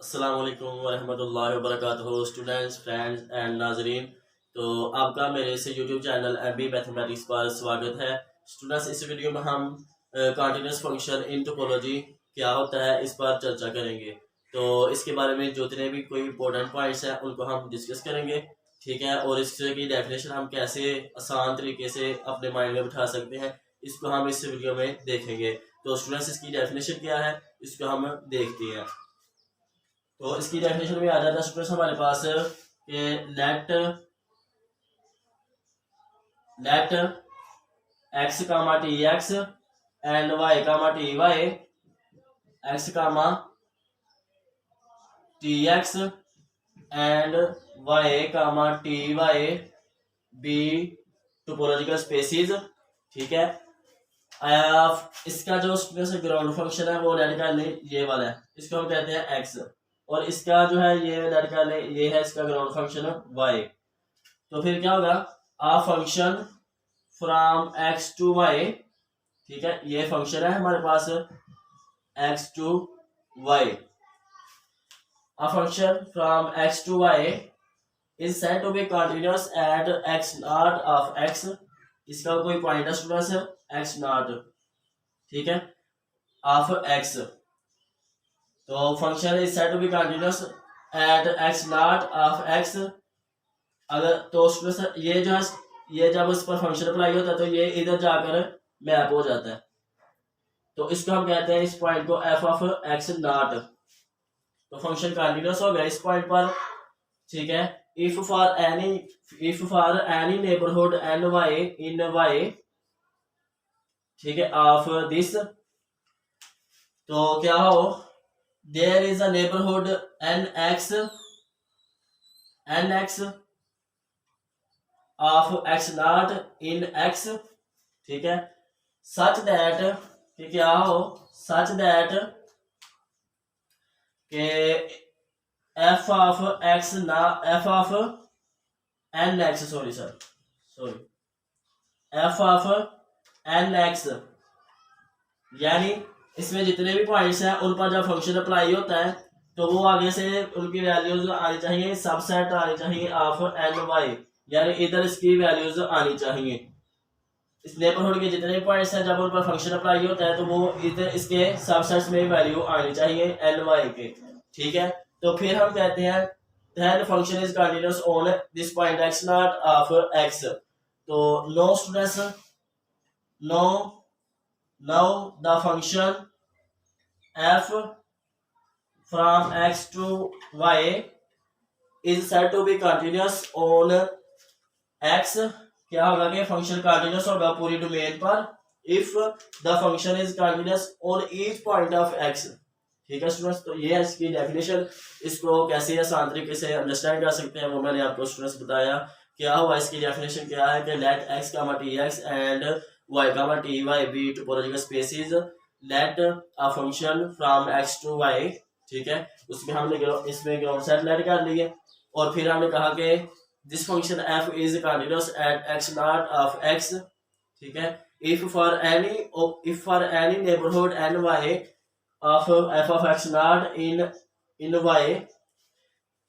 अस्सलाम वालेकुम वरहमतुल्लाहि वबरकातुहू स्टूडेंट्स फ्रेंड्स एंड नाजरीन। तो आपका मेरे से यूट्यूब चैनल एमबी मैथमेटिक्स पर स्वागत है। स्टूडेंट्स, इस वीडियो में हम कंटीन्यूअस फंक्शन इन टोपोलॉजी क्या होता है इस पर चर्चा करेंगे। तो इसके बारे में जितने भी कोई इंपॉर्टेंट पॉइंट्स हैं उनको हम डिस्कस करेंगे, ठीक है। और इसकी डेफिनेशन हम कैसे आसान तरीके से अपने माइंड में बिठा सकते हैं, इसको हम इस वीडियो में देखेंगे। तो स्टूडेंट्स, इसकी डेफिनेशन क्या है इसको हम देखते हैं। तो इसकी डेफिनेशन में आ जाता है स्टूडेंट्स हमारे पास कि let X comma T X and Y comma T Y, X comma T X and Y comma T Y be topological spaces, ठीक है। इसका जो स्टूडेंट्स ग्राउंड फंक्शन है वो लेट कर ले ये वाला है, इसको हम कहते हैं एक्स। और इसका जो है ये लेट कर ले ये है इसका ग्राउंड फंक्शन वाई। तो फिर क्या होगा, a function from X to Y, ठीक है। ये फंक्शन है हमारे पास X to Y. A function from x to y is said to be continuous at x naught of x। इसका कोई पॉइंट है स्टूडेंट्स x naught, ठीक है, of x। तो function is said to be continuous at x naught of x। अगर तो students ये जो है ये जब इस पर फंक्शन अप्लाई होता है तो ये इधर जाकर मैप हो जाता है। तो इसको हम कहते हैं इस पॉइंट को f of x naught। तो फंक्शन कंटिन्यूअस हो गया इस पॉइंट पर, ठीक है। If for any neighbourhood N Y in Y, ठीक है, ऑफ दिस, तो क्या हो, there is a neighbourhood N X of X naught in X, ठीक है, सच दैट कि क्या हो, सच दैट के एफ ऑफ एक्स ना F of N X sorry F of N X, यानी इसमें जितने भी पॉइंट्स हैं उन पर जब फंक्शन अप्लाई होता है तो वो आगे से उनकी वैल्यूज आनी चाहिए, सबसेट आनी चाहिए ऑफ एन वाई, यानी इधर इसकी वैल्यूज आनी चाहिए। इस नेबरहुड के जितने भी पॉइंट्स हैं जब उन पर फंक्शन अप्लाई होता है तो वो इधर इसके सबसेट्स में वैल्यू आनी चाहिए एन वाई के, ठीक है। तो फिर हम कहते हैं then function is continuous on this point x naught of x। तो no students, no, now the function f from x to y is said to be continuous on x। क्या होगा कि फंक्शन कंटिन्यूअस होगा पूरी domain पर if the function is continuous on each point of x, ठीक है students. तो ये है इसकी डेफिनेशन। इसको कैसे आसान तरीके से अंडरस्टैंड कर सकते हैं वो मैंने आपको स्टूडेंट्स बताया। क्या हुआ, इसकी डेफिनेशन क्या है कि let X comma T X and Y comma T Y be topological spaces, let a function from X to Y, ठीक है। उसमें हमने इसमें ग्राउंड सेट लेट कर लिए और फिर हमने कहा कि this function F is continuous at X naught of X, ठीक है। If for any neighbourhood N Y of f of x naught in y,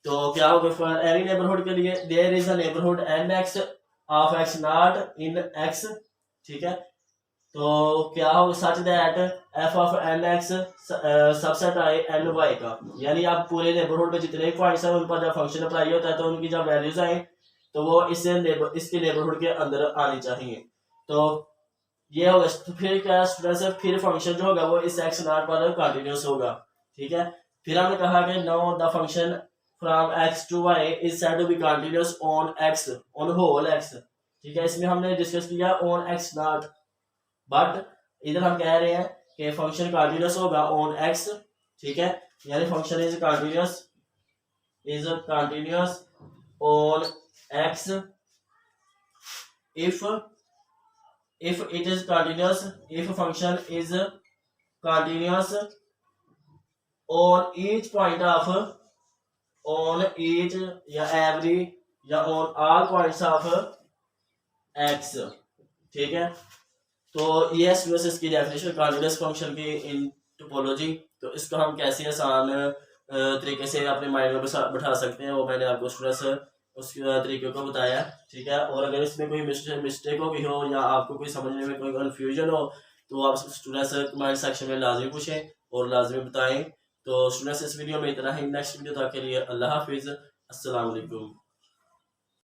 तो क्या होगा फॉर एनी नेबरहुड के लिए there is a neighbourhood n x of x naught in x, ठीक है। तो क्या होगा such that f of n x subset आए n y का, यानी आप पूरे नेबरहुड में जितने भी पॉइंट्स हैं उन पर जब फंक्शन अप्लाई होता है तो उनकी जब वैल्यूज आए तो वो इसके नेबरहुड के अंदर आनी चाहिए। तो ये होगा, तो फिर क्या स्टूडेंट्स, फिर फंक्शन जो होगा वो इस एक्स नॉट पर कंटिन्यूअस होगा, ठीक है। फिर हमने कहा कि no the function from X to Y is said to be continuous on X, on whole X, ठीक है। इसमें हमने डिस्कस किया ऑन एक्स नॉट, बट इधर हम कह रहे हैं कि फंक्शन कंटिन्यूअस होगा ऑन एक्स, ठीक है, यानी function is continuous on x if it is continuous, if function is continuous on each point of, on each या every या on all points of x, ठीक है। तो ये स्टूडेंट्स इसकी डेफिनेशन कंटीन्यूअस फंक्शन की इन टोपोलॉजी। तो इसको हम कैसे आसान तरीके से अपने माइंड में बैठा सकते हैं, वो मैंने आपको स्टूडेंट्स उस तरीके को बताया, ठीक है। और अगर इसमें कोई मिस्टेक हो गई हो या आपको कोई समझने में कोई कन्फ्यूजन हो तो आप स्टूडेंट्स कमेंट सेक्शन में लाजमी पूछें और लाजमी बताएं। तो स्टूडेंट्स इस वीडियो में इतना ही, नेक्स्ट वीडियो तक के लिए अल्लाह हाफिज़, अस्सलाम वालेकुम।